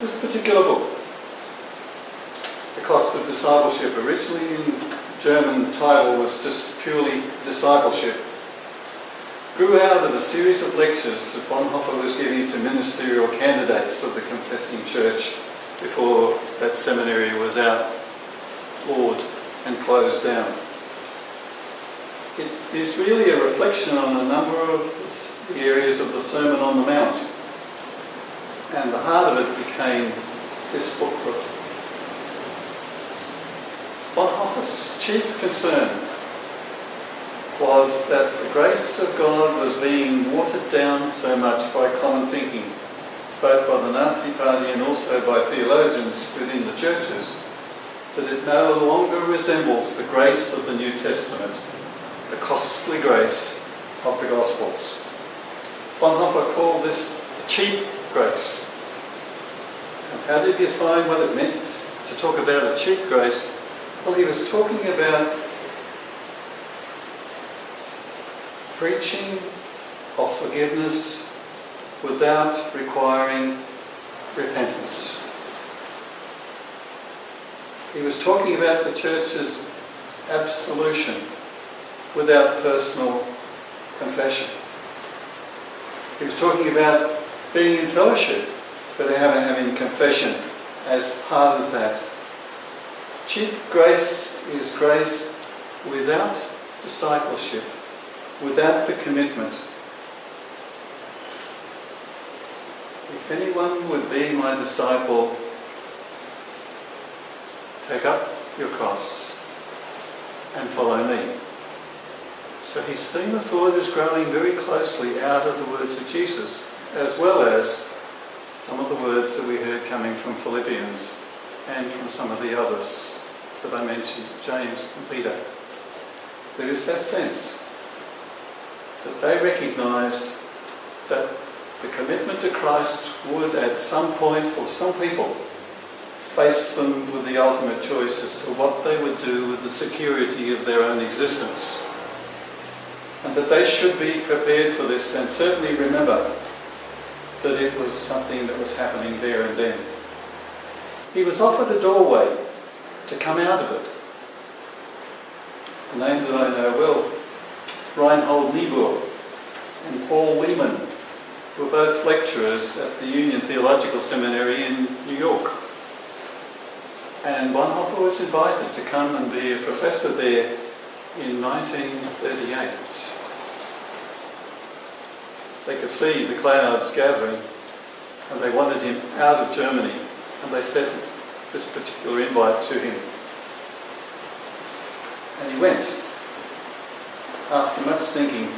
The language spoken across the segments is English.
This particular book, The Cost of Discipleship, originally in German title was just purely Discipleship, grew out of a series of lectures that Bonhoeffer was giving to ministerial candidates of the Confessing Church before that seminary was outlawed and closed down. It is really a reflection on a number of the areas of the Sermon on the Mount, and the heart of it became this booklet. Bonhoeffer's chief concern was that the grace of God was being watered down so much by common thinking, both by the Nazi Party and also by theologians within the churches, that it no longer resembles the grace of the New Testament, the costly grace of the Gospels. Bonhoeffer called this cheap grace. And how did you find what it meant to talk about a cheap grace? Well, he was talking about preaching of forgiveness without requiring repentance. He was talking about the church's absolution without personal confession. He was talking about being in fellowship without having confession as part of that. Cheap grace is grace without discipleship, without the commitment. If anyone would be my disciple, take up your cross and follow me. So his theme of thought is growing very closely out of the words of Jesus, as well as some of the words that we heard coming from Philippians and from some of the others that I mentioned, James and Peter. There is that sense that they recognised that the commitment to Christ would at some point, for some people, face them with the ultimate choice as to what they would do with the security of their own existence. And that they should be prepared for this and certainly remember that it was something that was happening there and then. He was offered a doorway to come out of it. A name that I know well, Reinhold Niebuhr and Paul Wieman were both lecturers at the Union Theological Seminary in New York. And Bonhoeffer was invited to come and be a professor there in 1938. They could see the clouds gathering and they wanted him out of Germany, and they sent this particular invite to him. And he went. After much thinking,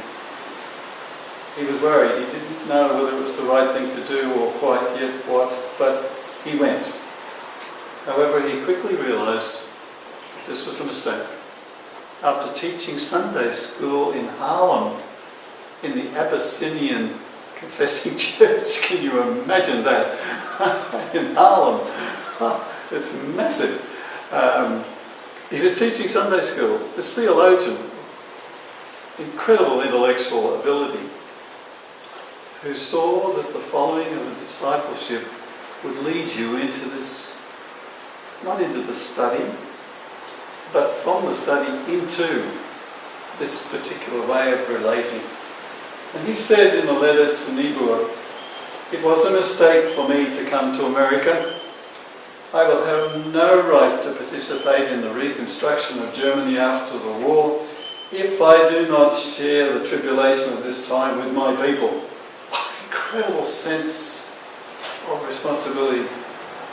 he was worried. He didn't know whether it was the right thing to do or quite yet what, but he went. However, he quickly realised this was a mistake. After teaching Sunday school in Haarlem, in the Abyssinian Confessing Church, can you imagine that? In Haarlem, it's massive. He was teaching Sunday school. This theologian, incredible intellectual ability, who saw that the following of a discipleship would lead you into this, not into the study, but from the study into this particular way of relating. And he said in a letter to Niebuhr, "It was a mistake for me to come to America. I will have no right to participate in the reconstruction of Germany after the war if I do not share the tribulation of this time with my people." Incredible sense of responsibility.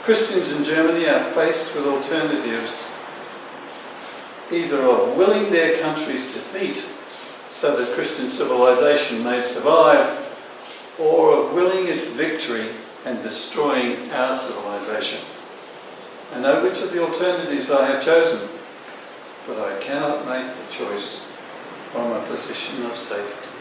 Christians in Germany are faced with alternatives, either of willing their country's defeat so that Christian civilization may survive, or of willing its victory and destroying our civilization. I know which of the alternatives I have chosen, but I cannot make the choice from a position of safety.